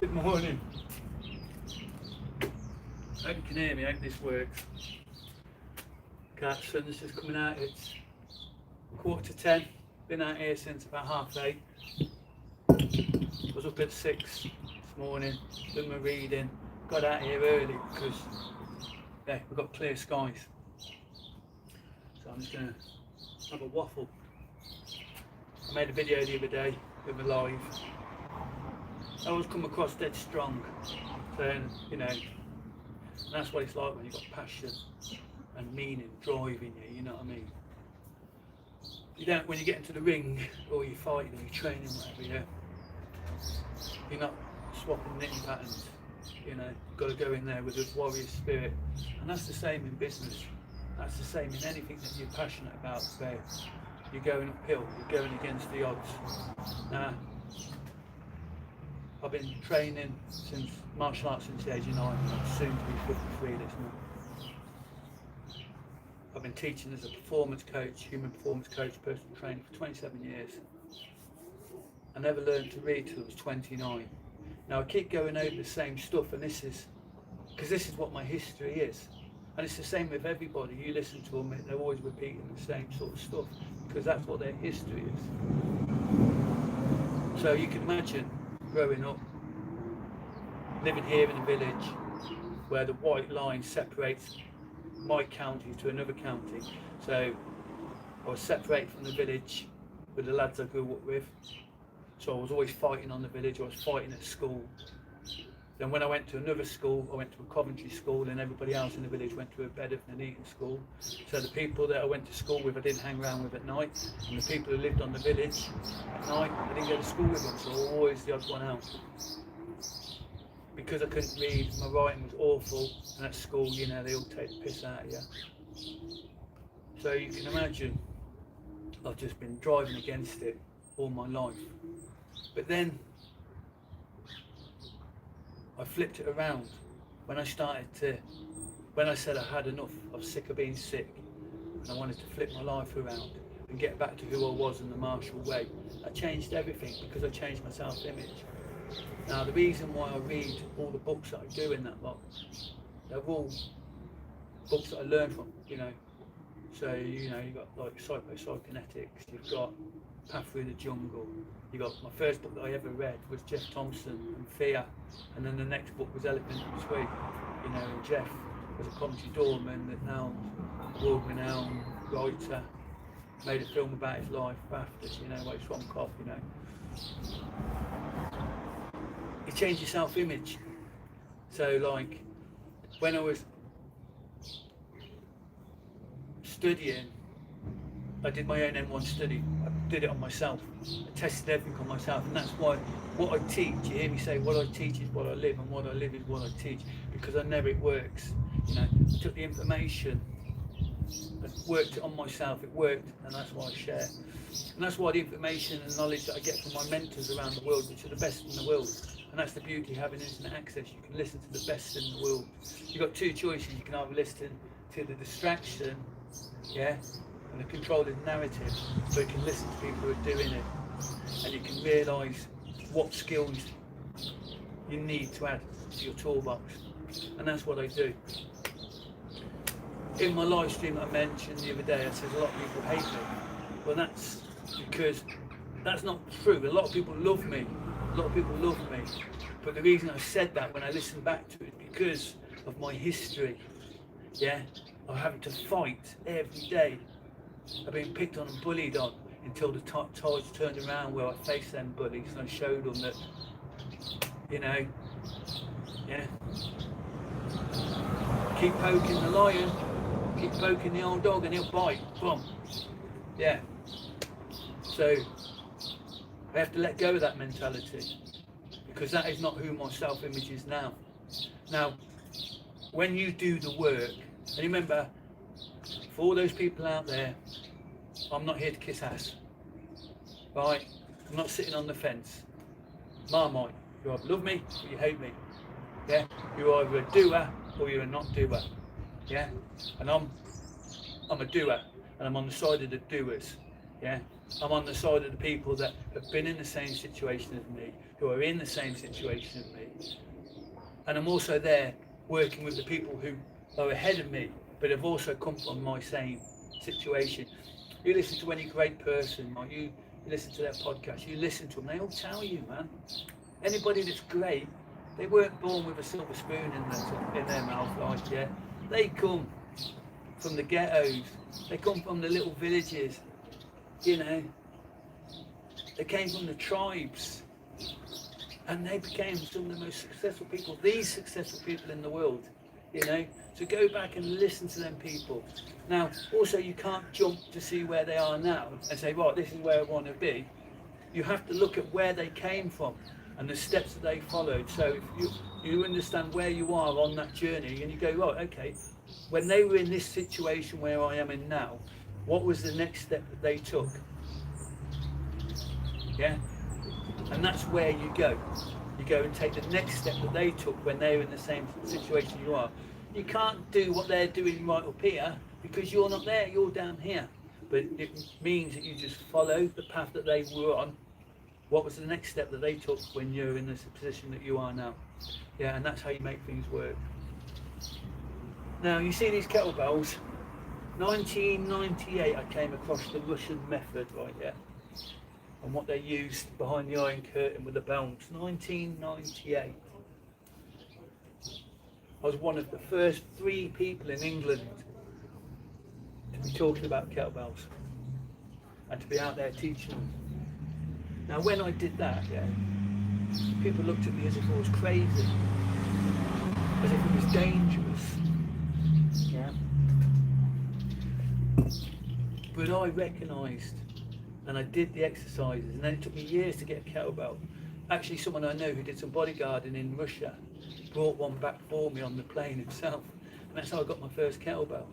Good morning. Hope you can hear me, hope this works. Okay, sun's just coming out, it's 9:45. Been out here since about 8:30. Was up at 6 this morning, done my reading, got out here early because we've got clear skies. So I'm just going to have a waffle. I made a video the other day with my live. I always come across dead strong. So, you know, and that's what it's like when you've got passion and meaning driving you, you know what I mean? You don't, when you get into the ring or you're fighting or you're training, whatever, you're not swapping knitting patterns, you know, you've got to go in there with a warrior spirit. And that's the same in business, that's the same in anything that you're passionate about, where you're going uphill, you're going against the odds. Now, I've been training since martial arts since the age of 9, and I'm soon to be 53 this month. I've been teaching as a performance coach, human performance coach, personal trainer for 27 years. I never learned to read till I was 29. Now I keep going over the same stuff, and this is what my history is. And it's the same with everybody. You listen to them, they're always repeating the same sort of stuff, because that's what their history is. So you can imagine growing up, living here in a village where the white line separates my county to another county. So I was separated from the village with the lads I grew up with. So I was always fighting on the village, I was fighting at school. Then when I went to another school, I went to a Coventry school, and everybody else in the village went to a Bedford and Eton school. So the people that I went to school with, I didn't hang around with at night. And the people who lived on the village at night, I didn't go to school with them, so I was always the odd one out. Because I couldn't read, my writing was awful, and at school, you know, they all take the piss out of you. So you can imagine, I've just been driving against it all my life. But then, I flipped it around when I said I had enough, I was sick of being sick, and I wanted to flip my life around and get back to who I was in the martial way. I changed everything because I changed my self-image. Now the reason why I read all the books that I do in that lot, they're all books that I learned from, you know. So, you know, you've got like Psycho-Cybernetics, you've got Path Through the Jungle, you got my first book that I ever read was Jeff Thompson and Fear, and then the next book was Elephant and Sweet, you know, and Jeff was a Coventry doorman that now world-renowned writer, made a film about his life after, you know, like Swampcroft, you know. You change your self-image. So like, when I was studying, I did my own M1 study. I did it on myself. I tested everything on myself, and that's why what I teach, you hear me say, what I teach is what I live, and what I live is what I teach, because I know it works. You know, I took the information, I worked it on myself, it worked, and that's why I share. And that's why the information and knowledge that I get from my mentors around the world, which are the best in the world, and that's the beauty of having internet access. You can listen to the best in the world. You've got two choices. You can either listen to the distraction, and the controlling narrative, so you can listen to people who are doing it, and you can realise what skills you need to add to your toolbox, and that's what I do. In my live stream I mentioned the other day, I said a lot of people hate me. Well, that's because that's not true. A lot of people love me. A lot of people love me. But the reason I said that when I listened back to it is because of my history. Of having to fight every day. I've been picked on and bullied on until the tides turned around where I faced them bullies and I showed them that, you know, keep poking the lion, keep poking the old dog and he'll bite. Boom. So I have to let go of that mentality, because that is not who my self-image is now. Now, when you do the work, and remember, for all those people out there, I'm not here to kiss ass, right? I'm not sitting on the fence. Marmite, you either love me or you hate me, You're either a doer or you're a not doer, And I'm a doer, and I'm on the side of the doers, I'm on the side of the people that have been in the same situation as me, who are in the same situation as me. And I'm also there working with the people who are ahead of me, but have also come from my same situation. You listen to any great person, or you listen to their podcast, you listen to them, they all tell you, man. Anybody that's great, they weren't born with a silver spoon in their mouth, like, yeah. They come from the ghettos, they come from the little villages, you know. They came from the tribes, and they became some of the most successful people, these successful people in the world, you know. So go back and listen to them people. Now, also, you can't jump to see where they are now and say, right, this is where I want to be. You have to look at where they came from and the steps that they followed. So if you understand where you are on that journey, and you go, right, okay, when they were in this situation where I am in now, what was the next step that they took? Yeah, and that's where you go. You go and take the next step that they took when they were in the same situation you are. You can't do what they're doing right up here because you're not there, you're down here. But it means that you just follow the path that they were on. What was the next step that they took when you're in the position that you are now? Yeah, and that's how you make things work. Now, you see these kettlebells. 1998, I came across the Russian method, right, yeah? And what they used behind the Iron Curtain with the belts. 1998. I was one of the first 3 people in England to be talking about kettlebells and to be out there teaching them. Now, when I did that, yeah, people looked at me as if I was crazy, as if it was dangerous. Yeah. But I recognised, and I did the exercises, and then it took me years to get a kettlebell. Actually, someone I know who did some bodyguarding in Russia brought one back for me on the plane himself, and that's how I got my first kettlebell.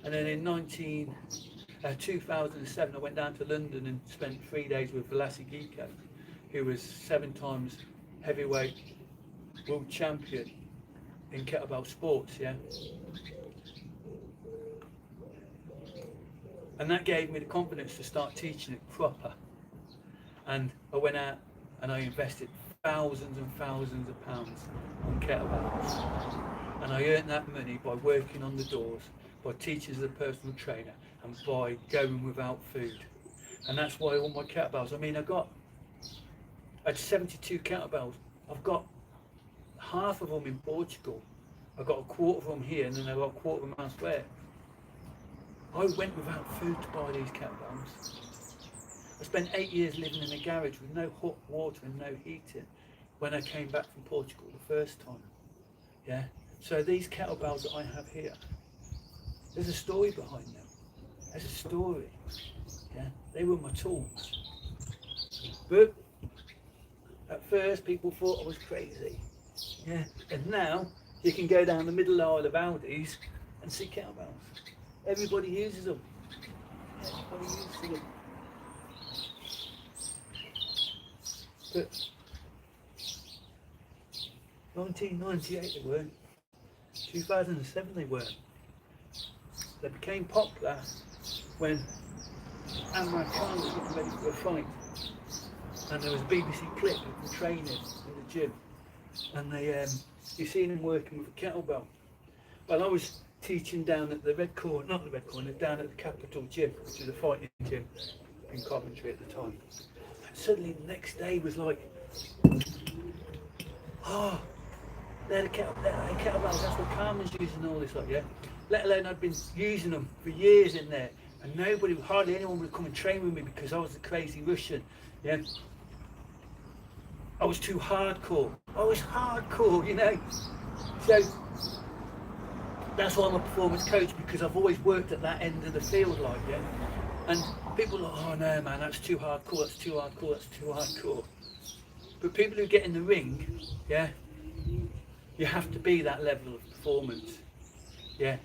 And then in 2007, I went down to London and spent 3 days with Velasquez, who was 7 times heavyweight world champion in kettlebell sports, yeah. And that gave me the confidence to start teaching it proper. And I went out and I invested thousands and thousands of pounds on kettlebells. And I earned that money by working on the doors, by teaching as a personal trainer, and by going without food. And that's why all my kettlebells, I mean, I had 72 kettlebells. I've got half of them in Portugal. I've got a quarter of them here, and then I've got a quarter of them elsewhere. I went without food to buy these kettlebells. I spent 8 years living in a garage with no hot water and no heating when I came back from Portugal the first time. Yeah. So these kettlebells that I have here, there's a story behind them. There's a story. Yeah. They were my tools. But at first people thought I was crazy. Yeah. And now you can go down the middle aisle of Aldi's and see kettlebells. Everybody uses them. Everybody uses them. But 1998 they weren't. 2007 they weren't. They became popular when Amran Khan was getting ready for a fight. And there was a BBC clip of them training in the gym. And you seen him working with a kettlebell. Well, I was teaching down at the Red Corner, not the Red Corner, down at the Capital Gym, which is a fighting gym in Coventry at the time. And suddenly the next day was like, oh, they're the kettlebells, that's what Carmen's using all this, like, yeah. Let alone I'd been using them for years in there, and hardly anyone would come and train with me because I was the crazy Russian, yeah. I was too hardcore. You know. So that's why I'm a performance coach, because I've always worked at that end of the field, like, yeah. And people are like, oh no man, that's too hardcore, that's too hardcore. But people who get in the ring, yeah, you have to be that level of performance. Yeah.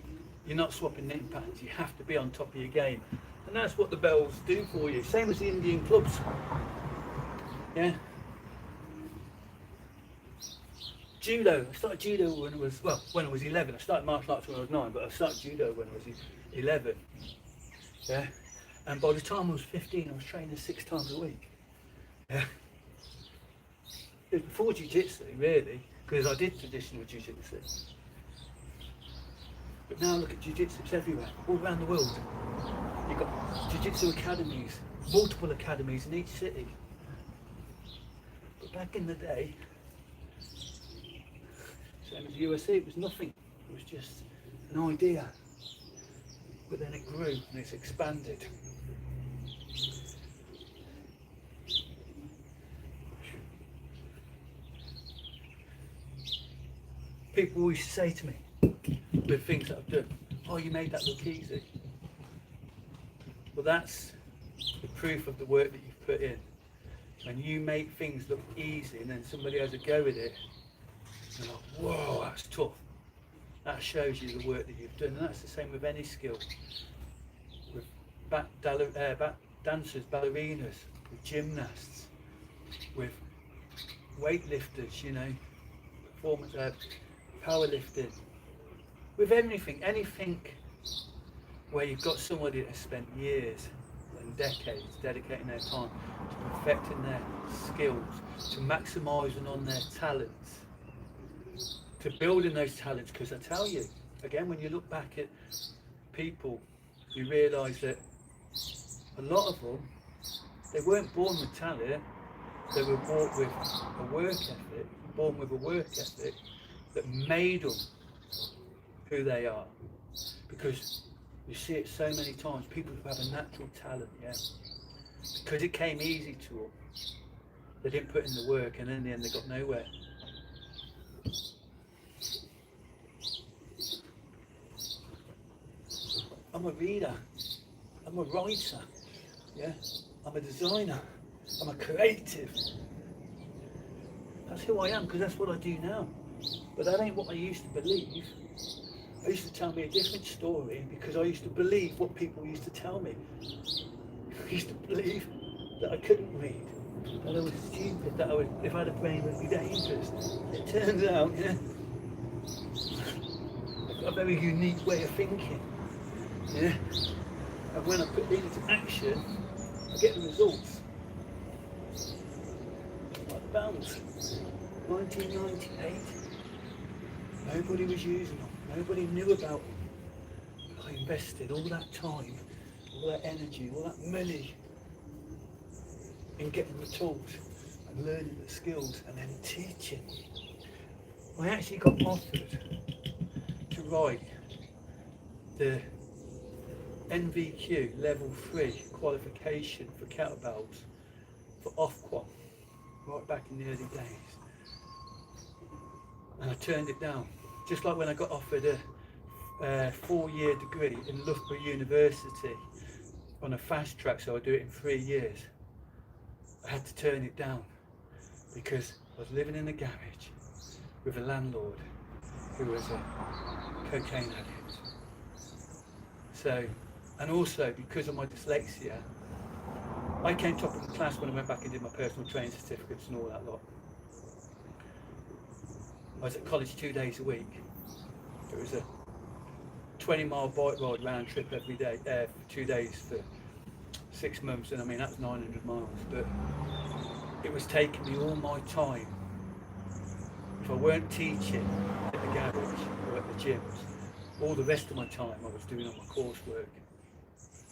You're not swapping knitting patterns, you have to be on top of your game. And that's what the bells do for you. Same as the Indian clubs. Yeah. Judo. I started judo when I was 11. I started martial arts when I was 9, but I started judo when I was 11. Yeah. And by the time I was 15, I was training 6 times a week. Yeah. It was before jiu-jitsu, really, because I did traditional jiu-jitsu. But now look at jiu-jitsu, it's everywhere, all around the world. You've got jiu-jitsu academies, multiple academies in each city. But back in the day, same as the USA, it was nothing. It was just an idea. But then it grew and it's expanded. People always say to me, with things that I've done, oh, you made that look easy. Well, that's the proof of the work that you've put in. When you make things look easy and then somebody has a go at it, you're like, whoa, that's tough. That shows you the work that you've done. And that's the same with any skill. With dancers, ballerinas, with gymnasts, with weightlifters, you know, performance, powerlifting, with anything where you've got somebody that has spent years and decades dedicating their time to perfecting their skills, to maximising on their talents, to building those talents. Because I tell you, again, when you look back at people, you realise that a lot of them, they weren't born with talent, they were born with a work ethic that made them who they are. Because you see it so many times, people who have a natural talent, yeah, because it came easy to them, they didn't put in the work, and in the end they got nowhere. I'm a reader, I'm a writer, yeah, I'm a designer, I'm a creative. That's who I am, because that's what I do now. But that ain't what I used to believe. I used to tell me a different story because I used to believe what people used to tell me. I used to believe that I couldn't read, that I was stupid, that if I had a brain it would be dangerous. It turns out, yeah, I've got a very unique way of thinking. Yeah? And when I put these into action, I get the results. Like the bounce. 1998. Nobody was using them. Nobody knew about them. I invested all that time, all that energy, all that money in getting the tools and learning the skills and then teaching. I actually got offered to write the NVQ level 3 qualification for kettlebells for Ofquat right back in the early days. And I turned it down. Just like when I got offered a 4-year degree in Loughborough University on a fast track, so I'd do it in 3 years. I had to turn it down because I was living in a garage with a landlord who was a cocaine addict. So, and also because of my dyslexia, I came top of the class when I went back and did my personal training certificates and all that lot. I was at college 2 days a week. It was a 20-mile bike ride round trip every day, for 2 days for 6 months, and I mean that's 900 miles. But it was taking me all my time. If I weren't teaching at the garage or at the gyms, all the rest of my time I was doing all my coursework,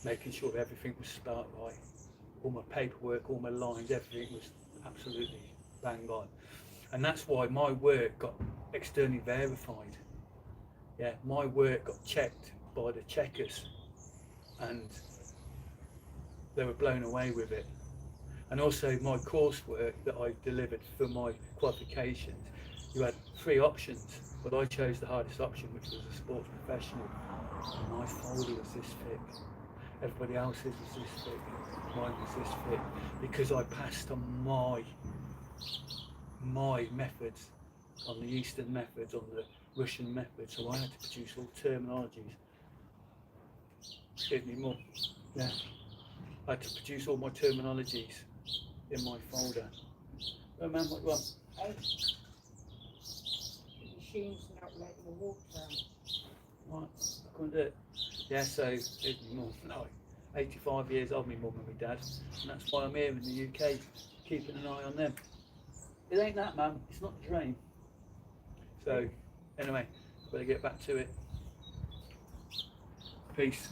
making sure everything was spelt right, all my paperwork, all my lines, everything was absolutely bang on. And that's why my work got externally verified. Yeah, my work got checked by the checkers and they were blown away with it. And also my coursework that I delivered for my qualifications, you had 3 options, but I chose the hardest option, which was a sports professional. And my folder was this thick. Everybody else's was this thick. Mine was this thick. Because I passed on my methods, on the Eastern methods, on the Russian methods, so I had to produce all terminologies. Give me more. Yeah. I had to produce all my terminologies in my folder. Oh man, what you want? The machine's not letting the water out. What? I couldn't do it. Yeah, so give me more. No. 85 years old, my mum and my dad, and that's why I'm here in the UK, keeping an eye on them. It ain't that, man. It's not the dream. So, anyway, better get back to it. Peace.